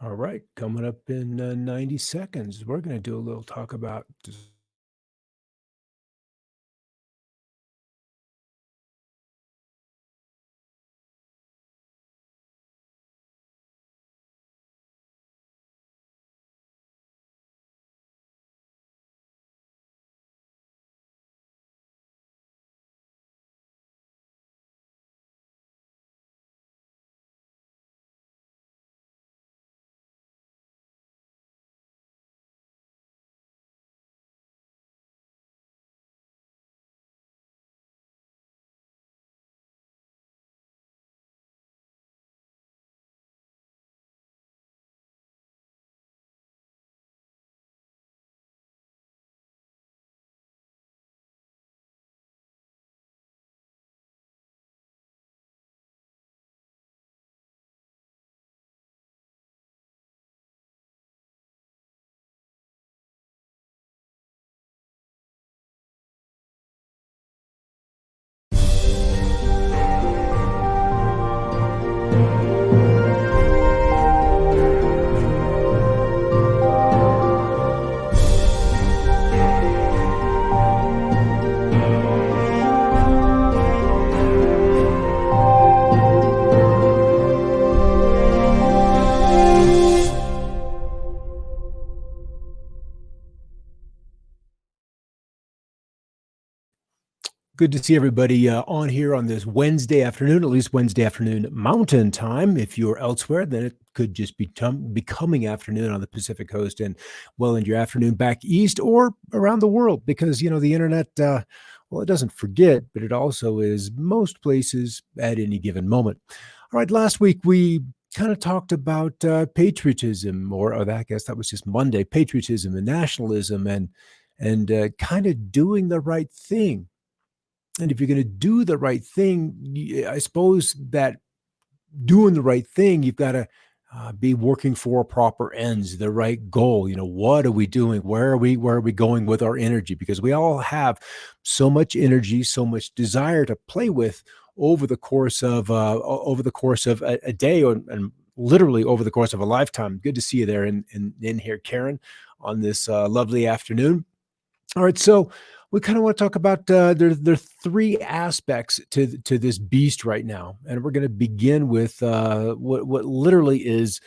All right, coming up in 90 seconds, we're going to do a little talk about. Good to see everybody on here on this Wednesday afternoon, at least Wednesday afternoon Mountain Time. If you're elsewhere, then it could just be becoming afternoon on the Pacific Coast and well into your afternoon back east or around the world because, the internet, well, it doesn't forget, but it also is most places at any given moment. All right, last week we kind of talked about patriotism, or I guess that was just Monday, patriotism and nationalism and kind of doing the right thing. And if you're going to do the right thing, I suppose that doing the right thing, you've got to be working for proper ends, the right goal. What are we doing? Where are we going with our energy? Because we all have so much energy, so much desire to play with over the course of a day, and literally over the course of a lifetime. Good to see you there in here, Karen, on this lovely afternoon. All right, so we kind of want to talk about there are three aspects to this beast right now, and we're going to begin with what literally is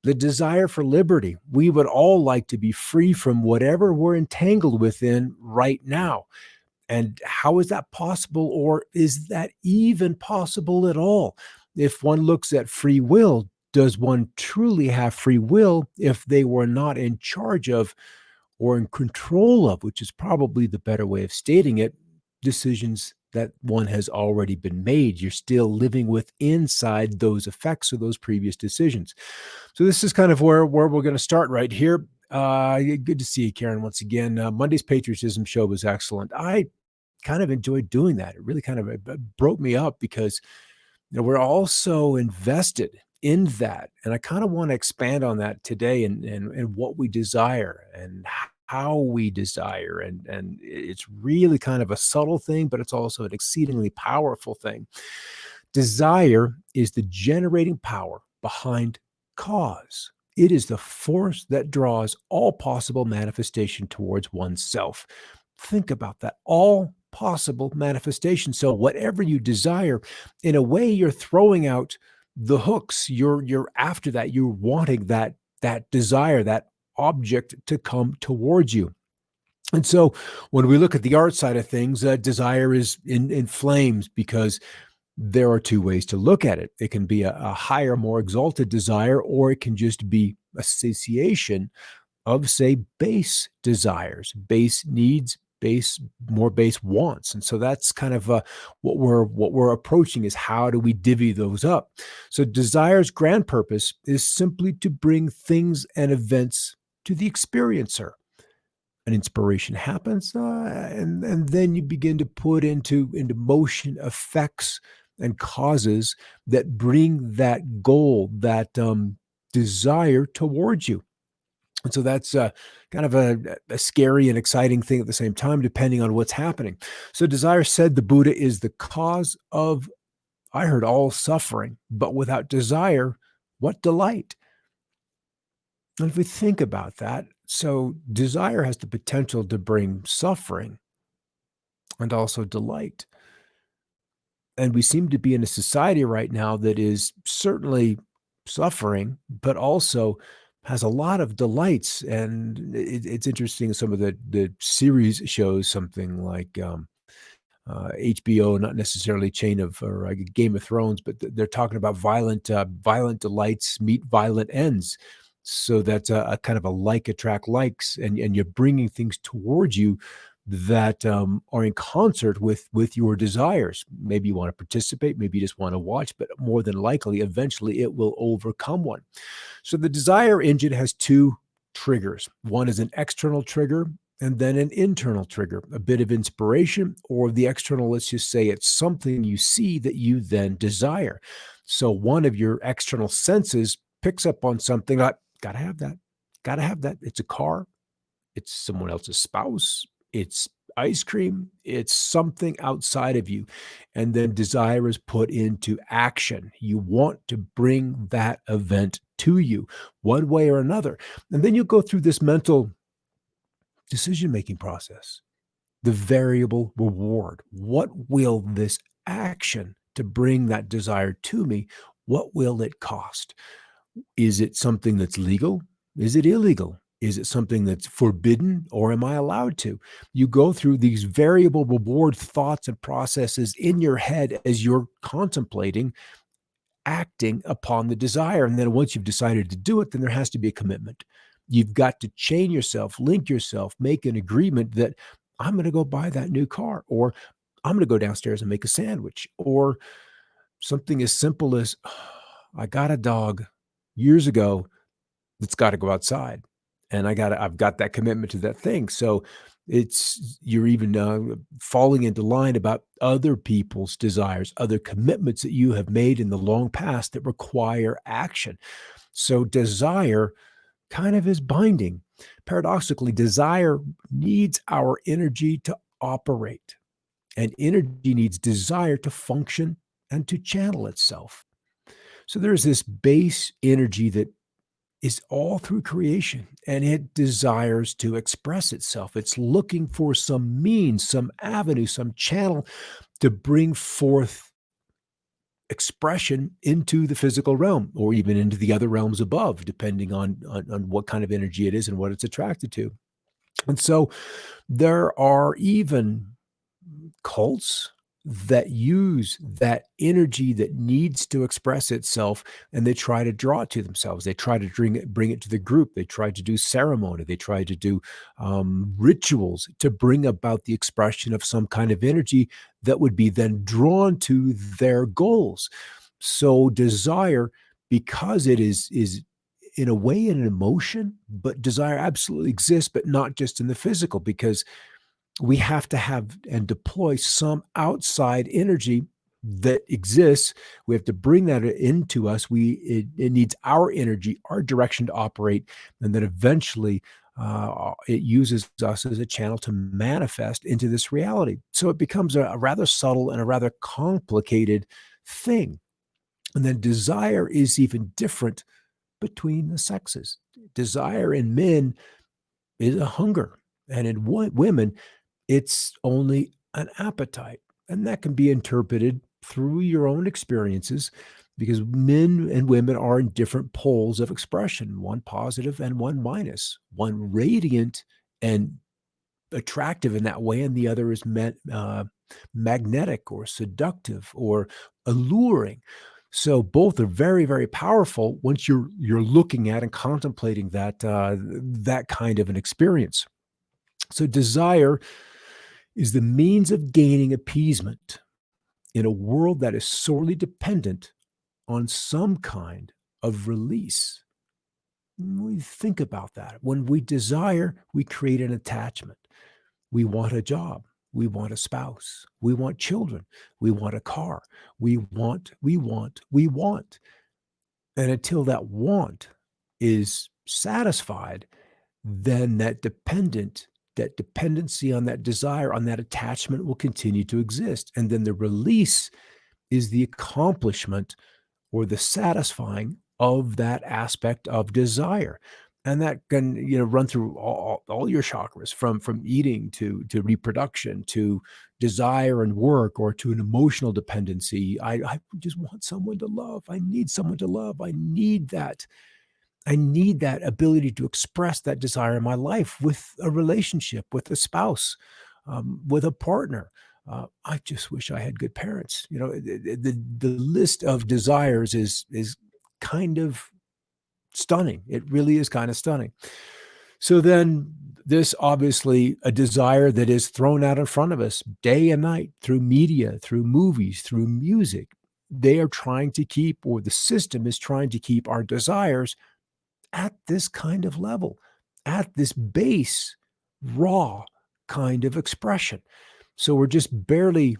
the desire for liberty. We would all like to be free from whatever we're entangled within right now. And how is that possible, or is that even possible at all? If one looks at free will, does one truly have free will if they were not in charge of or in control of, which is probably the better way of stating it, decisions that one has already been made? You're still living with inside those effects of those previous decisions. So this is kind of where we're going to start right here. Good to see you, Karen, once again. Monday's Patriotism show was excellent. I kind of enjoyed doing that. It really kind of broke me up because we're all so invested in that. And I kind of want to expand on that today and what we desire and how we desire. And it's really kind of a subtle thing, but it's also an exceedingly powerful thing. Desire is the generating power behind cause. It is the force that draws all possible manifestation towards oneself. Think about that. All possible manifestation. So whatever you desire, in a way, you're throwing out the hooks. You're after that. You're wanting that desire, that object to come towards you. And so when we look at the art side of things, desire is in flames because there are two ways to look at it. It can be a higher, more exalted desire, or it can just be a satiation of, say, base desires, base needs, more base wants. And so that's kind of what we're approaching is how do we divvy those up? So desire's grand purpose is simply to bring things and events to the experiencer. An inspiration happens, and then you begin to put into motion effects and causes that bring that goal, that desire towards you. And so that's kind of a scary and exciting thing at the same time, depending on what's happening. So desire, said the Buddha, is the cause of, I heard, all suffering. But without desire, what delight? And if we think about that, so desire has the potential to bring suffering and also delight. And we seem to be in a society right now that is certainly suffering, but also has a lot of delights. And it's interesting. Some of the series shows something like HBO, not necessarily Chain of or Game of Thrones, but they're talking about violent delights meet violent ends. So that's a kind of a like attract likes, and you're bringing things towards you that are in concert with your desires. Maybe you want to participate, maybe you just want to watch, but more than likely, eventually, it will overcome one. So the desire engine has two triggers. One is an external trigger and then an internal trigger, a bit of inspiration, or the external, let's just say it's something you see that you then desire. So one of your external senses picks up on something like, gotta have that, gotta have that. It's a car, it's someone else's spouse, it's ice cream, it's something outside of you. And then desire is put into action. You want to bring that event to you one way or another. And then you go through this mental decision making process, the variable reward. What will this action to bring that desire to me? What will it cost? Is it something that's legal? Is it illegal? Is it something that's forbidden or am I allowed to? You go through these variable reward thoughts and processes in your head as you're contemplating acting upon the desire. And then once you've decided to do it, then there has to be a commitment. You've got to chain yourself, link yourself, make an agreement that I'm going to go buy that new car, or I'm going to go downstairs and make a sandwich, or something as simple as I got a dog years ago that's got to go outside. And I've got that commitment to that thing. So you're even falling into line about other people's desires, other commitments that you have made in the long past that require action. So desire kind of is binding. Paradoxically, desire needs our energy to operate, and energy needs desire to function and to channel itself. So there's this base energy that is all through creation, and it desires to express itself. It's looking for some means, some avenue, some channel to bring forth expression into the physical realm or even into the other realms above, depending on what kind of energy it is and what it's attracted to. And so there are even cults that use that energy that needs to express itself, and they try to draw it to themselves. They try to bring it to the group. They try to do ceremony. They try to do rituals to bring about the expression of some kind of energy that would be then drawn to their goals. So desire, because it is in a way an emotion, but desire absolutely exists, but not just in the physical, because we have to have and deploy some outside energy that exists. We have to bring that into us. It needs our energy, our direction to operate, and then eventually it uses us as a channel to manifest into this reality. So it becomes a rather subtle and a rather complicated thing. And then desire is even different between the sexes. Desire in men is a hunger, and in women, it's only an appetite. And that can be interpreted through your own experiences, because men and women are in different poles of expression, one positive and one minus, one radiant and attractive in that way, and the other is magnetic or seductive or alluring. So both are very, very powerful once you're looking at and contemplating that kind of an experience. So desire is the means of gaining appeasement in a world that is sorely dependent on some kind of release. When we think about that, when we desire, we create an attachment. We want a job. We want a spouse. We want children. We want a car. We want. And until that want is satisfied, then that dependency on that desire, on that attachment will continue to exist. And then the release is the accomplishment or the satisfying of that aspect of desire. And that can, run through all your chakras, from eating to reproduction, to desire and work, or to an emotional dependency. I just want someone to love. I need someone to love. I need that ability to express that desire in my life, with a relationship, with a spouse, with a partner. I just wish I had good parents. The list of desires is kind of stunning. It really is kind of stunning. So then, this obviously a desire that is thrown out in front of us day and night, through media, through movies, through music. They are trying to keep, or the system is trying to keep, our desires at this kind of level, at this base, raw kind of expression. So we're just barely,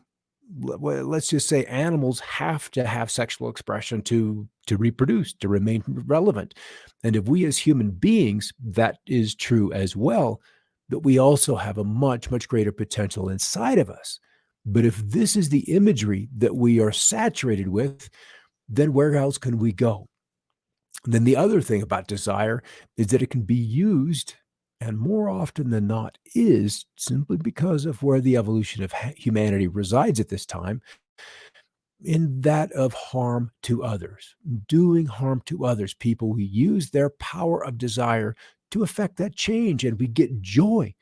let's just say, animals have to have sexual expression to reproduce, to remain relevant. And if we as human beings, that is true as well, but we also have a much, much greater potential inside of us. But if this is the imagery that we are saturated with, then where else can we go? Then the other thing about desire is that it can be used, and more often than not is, simply because of where the evolution of humanity resides at this time, in that of harm to others, doing harm to others. People who use their power of desire to affect that change, and we get joy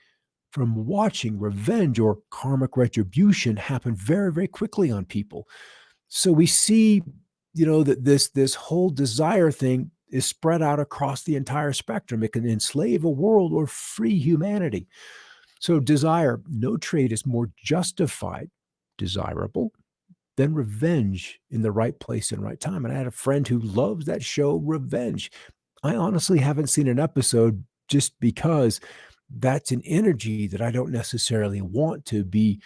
from watching revenge or karmic retribution happen very, very quickly on people. So we see, that this whole desire thing is spread out across the entire spectrum. It can enslave a world or free humanity. So desire, no trait is more justified, desirable, than revenge in the right place and right time. And I had a friend who loves that show, Revenge. I honestly haven't seen an episode, just because that's an energy that I don't necessarily want to be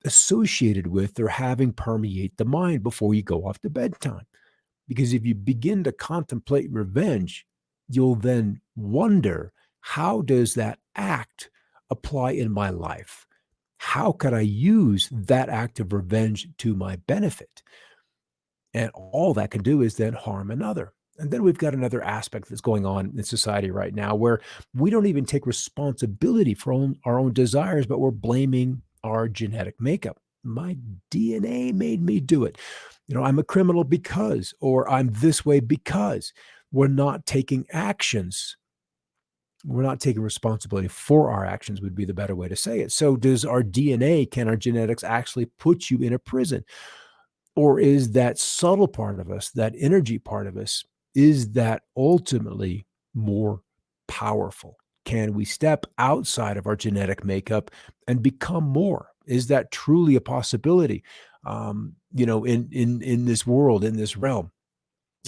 associated with, or having permeate the mind before you go off to bedtime. Because if you begin to contemplate revenge, you'll then wonder, how does that act apply in my life? How could I use that act of revenge to my benefit? And all that can do is then harm another. And then we've got another aspect that's going on in society right now, where we don't even take responsibility for our own desires, but we're blaming our genetic makeup. My DNA made me do it. I'm a criminal because, or I'm this way because. We're not taking actions. We're not taking responsibility for our actions, would be the better way to say it. So does our DNA, can our genetics actually put you in a prison? Or is that subtle part of us, that energy part of us, is that ultimately more powerful? Can we step outside of our genetic makeup and become more? Is that truly a possibility? In this world, in this realm.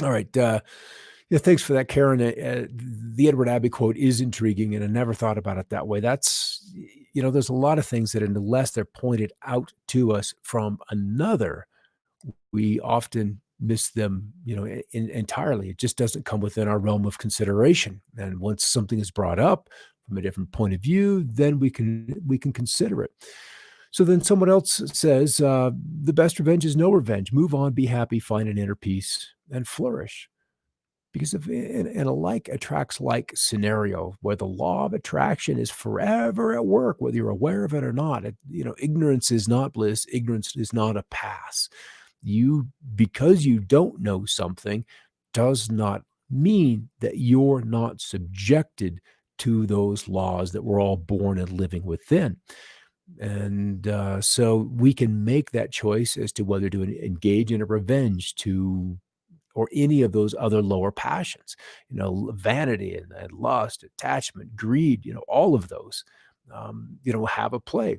All right. Yeah, thanks for that, Karen. The Edward Abbey quote is intriguing, and I never thought about it that way. There's a lot of things that, unless they're pointed out to us from another, we often miss them, entirely. It just doesn't come within our realm of consideration. And once something is brought up from a different point of view, then we can consider it. So then someone else says, the best revenge is no revenge. Move on, be happy, find an inner peace, and flourish. Because if in a like attracts like scenario, where the law of attraction is forever at work, whether you're aware of it or not, ignorance is not bliss. Ignorance is not a pass. Because you don't know something, does not mean that you're not subjected to those laws that we're all born and living within. And so we can make that choice as to whether to engage in a revenge, or any of those other lower passions, vanity and lust, attachment, greed, all of those, have a play.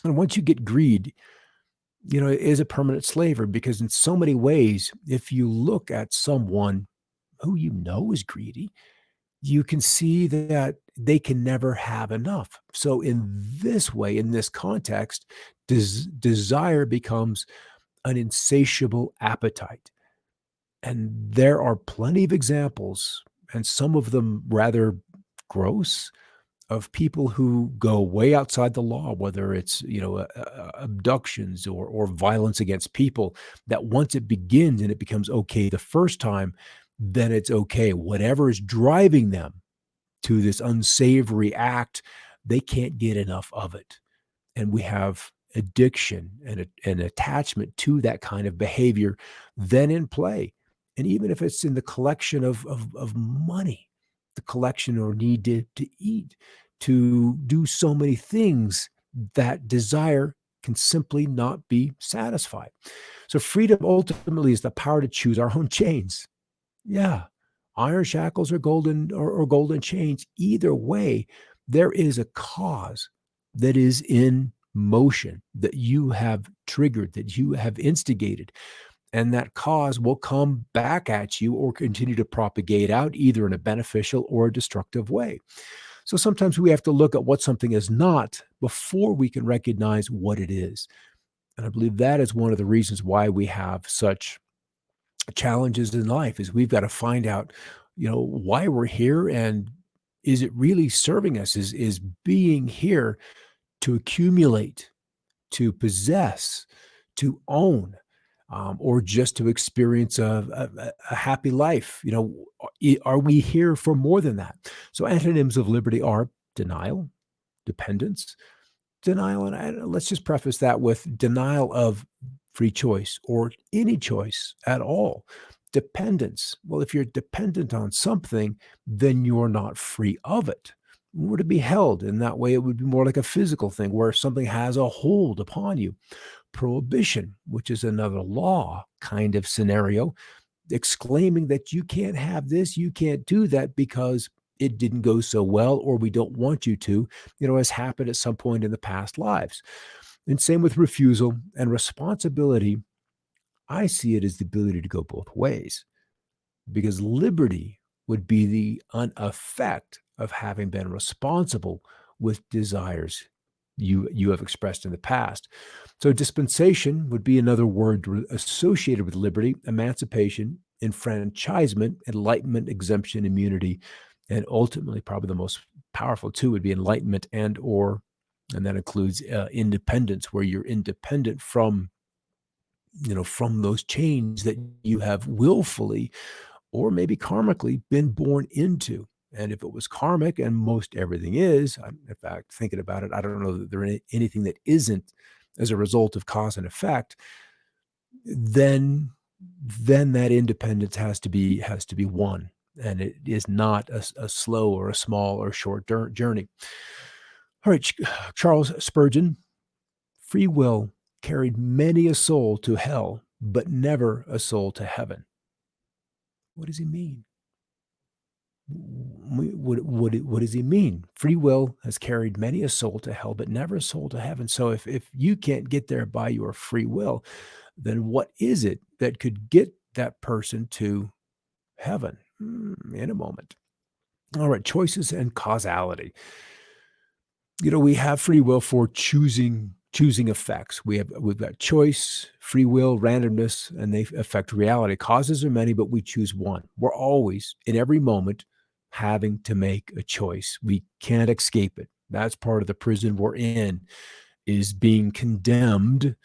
And once you get greed, it is a permanent slavery, because in so many ways, if you look at someone who is greedy, you can see that they can never have enough. So in this way, in this context, desire becomes an insatiable appetite. And there are plenty of examples, and some of them rather gross, of people who go way outside the law, whether it's, abductions or violence against people, that once it begins and it becomes okay the first time, then it's okay. Whatever is driving them to this unsavory act, they can't get enough of it. And we have addiction and an attachment to that kind of behavior then in play. And even if it's in the collection of money, the collection or need to eat, to do so many things, that desire can simply not be satisfied. So freedom ultimately is the power to choose our own chains. Yeah. Iron shackles or golden chains. Either way, there is a cause that is in motion that you have triggered, that you have instigated. And that cause will come back at you or continue to propagate out either in a beneficial or a destructive way. So sometimes we have to look at what something is not before we can recognize what it is. And I believe that is one of the reasons why we have such challenges in life is we've got to find out, why we're here and is it really serving us? Is being here to accumulate, to possess, to own, or just to experience a happy life? Are we here for more than that? So antonyms of liberty are denial, dependence, denial, and let's just preface that with denial of free choice or any choice at all. Dependence. Well, if you're dependent on something, then you're not free of it. Were to be held in that way, it would be more like a physical thing where something has a hold upon you. Prohibition, which is another law kind of scenario, exclaiming that you can't have this, you can't do that because it didn't go so well, or we don't want you to, has happened at some point in the past lives. And same with refusal and responsibility. I see it as the ability to go both ways because liberty would be the effect of having been responsible with desires you have expressed in the past. So dispensation would be another word associated with liberty, emancipation, enfranchisement, enlightenment, exemption, immunity, and ultimately probably the most powerful two would be enlightenment and that includes independence, where you're independent from those chains that you have willfully or maybe karmically been born into. And if it was karmic, and most everything is, in fact, thinking about it, I don't know that anything that isn't as a result of cause and effect, then that independence has to be won. And it is not a slow or a small or short journey. All right, Charles Spurgeon, free will carried many a soul to hell, but never a soul to heaven. What does he mean? What does he mean? Free will has carried many a soul to hell, but never a soul to heaven. So if you can't get there by your free will, then what is it that could get that person to heaven? In a moment. All right, choices and causality. We have free will for choosing effects. We've got choice, free will, randomness, and they affect reality. Causes are many, but we choose one. We're always, in every moment, having to make a choice. We can't escape it. That's part of the prison we're in, is being condemned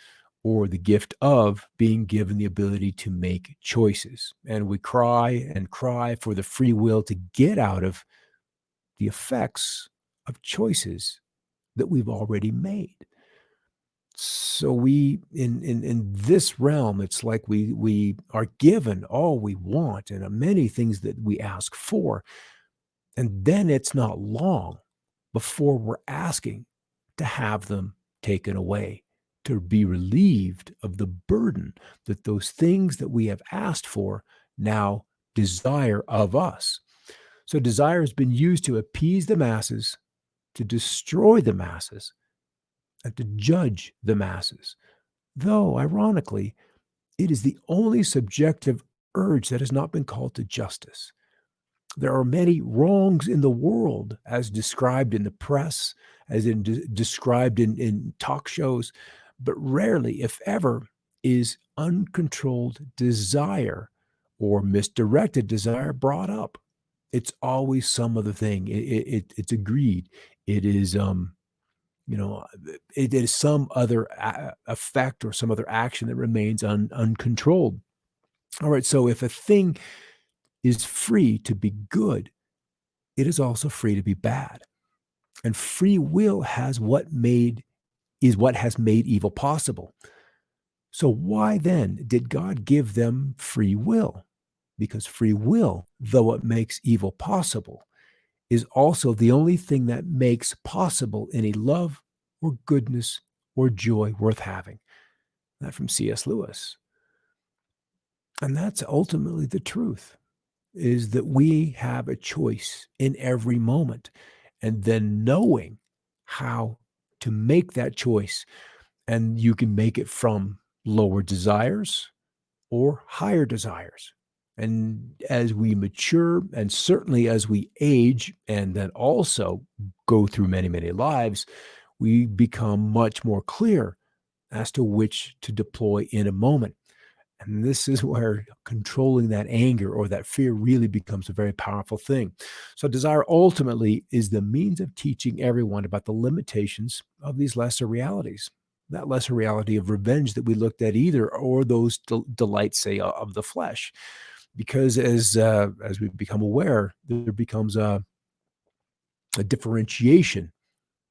or the gift of being given the ability to make choices. And we cry and cry for the free will to get out of the effects of choices that we've already made. So we in this realm, it's like we are given all we want and many things that we ask for. And then it's not long before we're asking to have them taken away, to be relieved of the burden that those things that we have asked for now desire of us. So desire has been used to appease the masses, to destroy the masses, and to judge the masses. Though, ironically, it is the only subjective urge that has not been called to justice. There are many wrongs in the world, as described in the press, as described in talk shows, but rarely, if ever, is uncontrolled desire or misdirected desire brought up. It's always some other thing. It's a greed. It is you know, it is some other effect or some other action that remains uncontrolled. All right. So if a thing is free to be good, it is also free to be bad. And free will is what has made evil possible. So why then did God give them free will? Because free will, though it makes evil possible, is also the only thing that makes possible any love or goodness or joy worth having. That from C.S. Lewis. And that's ultimately the truth, is that we have a choice in every moment. And then knowing how to make that choice, and you can make it from lower desires or higher desires. And as we mature, and certainly as we age, and then also go through many, many lives, we become much more clear as to which to deploy in a moment. And this is where controlling that anger or that fear really becomes a very powerful thing. So, desire ultimately is the means of teaching everyone about the limitations of these lesser realities. That lesser reality of revenge that we looked at either, or those delights, say, of the flesh. Because as we become aware, there becomes a differentiation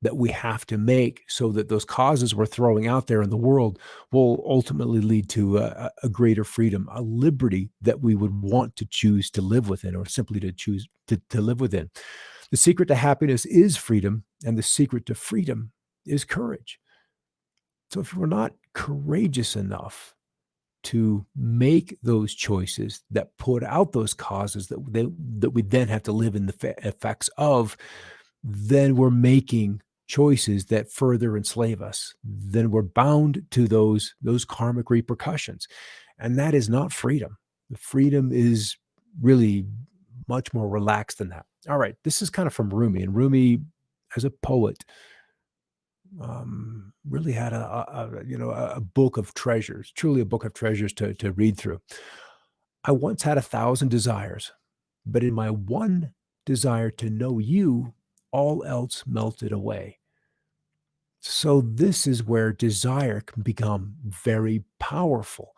that we have to make so that those causes we're throwing out there in the world will ultimately lead to a greater freedom, a liberty that we would want to choose to live within, or simply to choose to live within. The secret to happiness is freedom, and the secret to freedom is courage. So if we're not courageous enough to make those choices that put out those causes that we then have to live in the effects of, then we're making choices that further enslave us. Then we're bound to those karmic repercussions. And that is not freedom. The freedom is really much more relaxed than that. All right, this is kind of from Rumi, and Rumi, as a poet, really had a book of treasures, truly a book of treasures to read through. I once had 1,000 desires, but in my one desire to know you, all else melted away. So this is where desire can become very powerful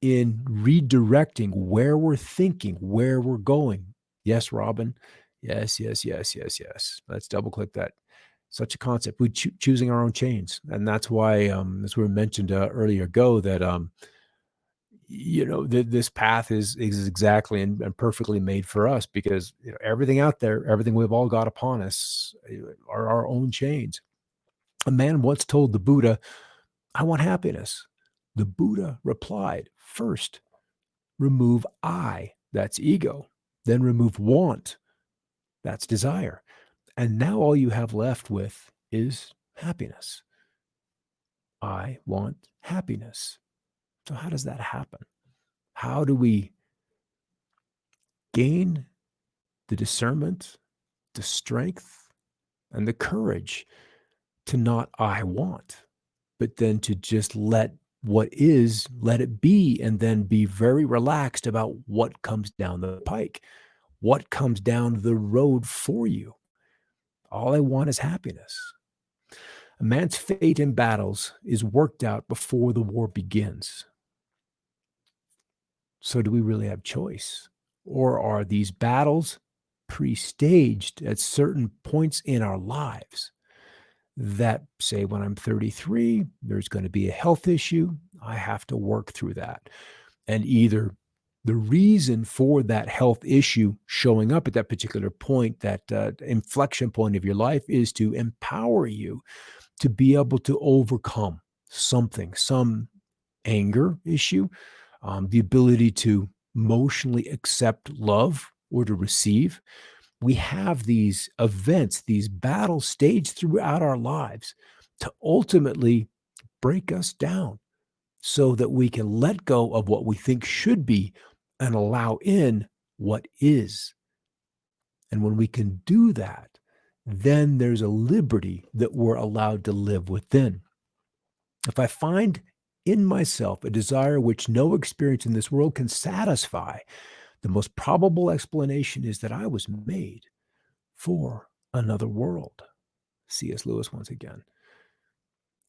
in redirecting where we're thinking, where we're going. Yes, Robin. Yes, yes, yes, yes, yes. Let's double click that. Such a concept. We choosing our own chains, and that's why, as we mentioned earlier ago, that this path is exactly and perfectly made for us, because everything out there, everything we've all got upon us, are our own chains. A man once told the Buddha, "I want happiness." The Buddha replied, "First, remove I, that's ego, then remove want, that's desire. And now all you have left with is happiness." I want happiness. So, how does that happen? How do we gain the discernment, the strength, and the courage to not I want, but then to just let what is, let it be, and then be very relaxed about what comes down the pike, what comes down the road for you? All I want is happiness. A man's fate in battles is worked out before the war begins. So, do we really have choice? Or are these battles pre-staged at certain points in our lives that say, when I'm 33, there's going to be a health issue. I have to work through that. And either the reason for that health issue showing up at that particular point, that inflection point of your life, is to empower you to be able to overcome something, some anger issue, the ability to emotionally accept love or to receive. We have these events, these battles staged throughout our lives to ultimately break us down so that we can let go of what we think should be and allow in what is. And when we can do that, then there's a liberty that we're allowed to live within. If I find in myself a desire which no experience in this world can satisfy, the most probable explanation is that I was made for another world. C.S. Lewis once again.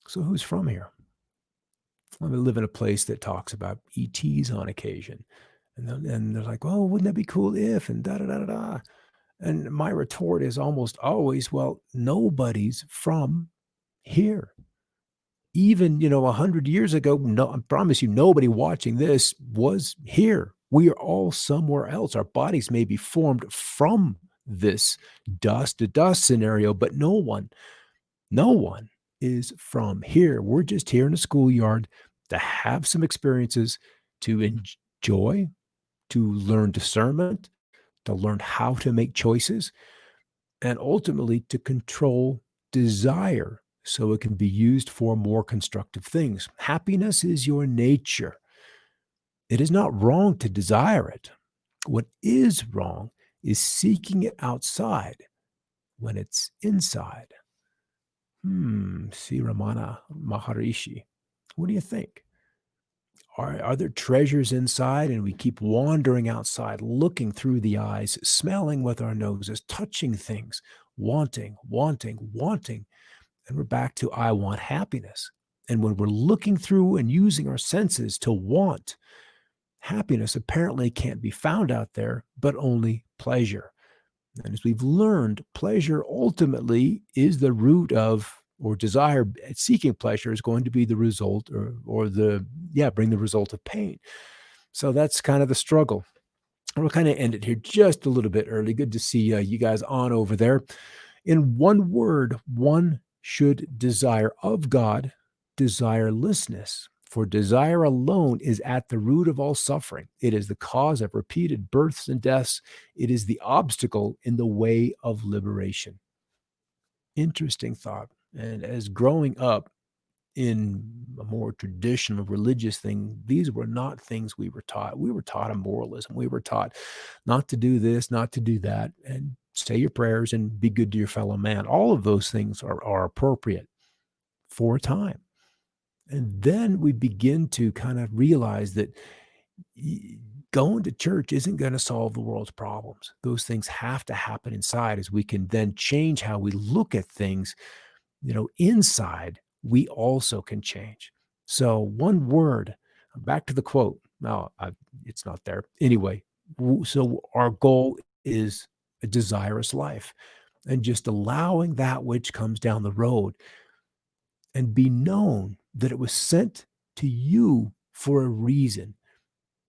So who's from here? I live in a place that talks about ETs on occasion. And they're like, "Oh, wouldn't that be cool if," and da da da da da. And my retort is almost always, well, nobody's from here. Even, 100 years ago, no, I promise you, nobody watching this was here. We are all somewhere else. Our bodies may be formed from this dust to dust scenario, but no one is from here. We're just here in a schoolyard to have some experiences, to enjoy, to learn discernment, to learn how to make choices, and ultimately to control desire so it can be used for more constructive things. Happiness is your nature. It is not wrong to desire it. What is wrong is seeking it outside when it's inside. See Ramana Maharishi. What do you think? Are there treasures inside and we keep wandering outside, looking through the eyes, smelling with our noses, touching things, wanting, wanting, wanting, and we're back to I want happiness. And when we're looking through and using our senses to want, happiness apparently can't be found out there, but only pleasure. And as we've learned, pleasure ultimately is the root of, or desire, seeking pleasure is going to be the result, bring the result of pain. So that's kind of the struggle. We'll kind of end it here just a little bit early. Good to see you guys on over there. In one word, one should desire of God desirelessness. For desire alone is at the root of all suffering. It is the cause of repeated births and deaths. It is the obstacle in the way of liberation. Interesting thought. And as growing up in a more traditional religious thing, these were not things we were taught. We were taught a moralism. We were taught not to do this, not to do that, and say your prayers and be good to your fellow man. All of those things are appropriate for a time. And then we begin to kind of realize that going to church isn't going to solve the world's problems. Those things have to happen inside as we can then change how we look at things, inside. We also can change. So one word, back to the quote. No, it's not there. Anyway, so our goal is a desirous life and just allowing that which comes down the road and be known that it was sent to you for a reason,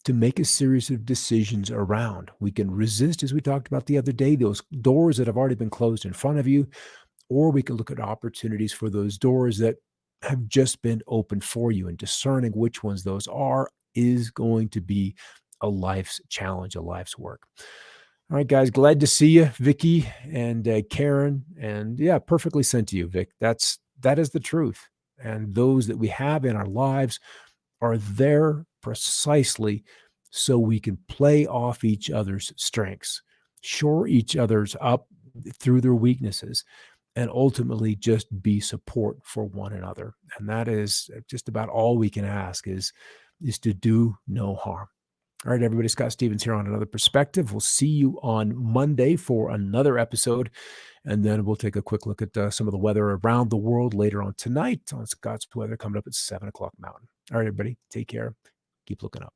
to make a series of decisions around. We can resist, as we talked about the other day, those doors that have already been closed in front of you, or we can look at opportunities for those doors that have just been opened for you, and discerning which ones those are is going to be a life's challenge, a life's work. All right, guys, glad to see you, Vicky and Karen, and yeah, perfectly sent to you, Vic. That is the truth. And those that we have in our lives are there precisely so we can play off each other's strengths, shore each other's up through their weaknesses, and ultimately just be support for one another. And that is just about all we can ask is to do no harm. All right, everybody, Scott Stevens here on Another Perspective. We'll see you on Monday for another episode, and then we'll take a quick look at some of the weather around the world later on tonight on Scott's Weather coming up at 7 o'clock Mountain. All right, everybody, take care. Keep looking up.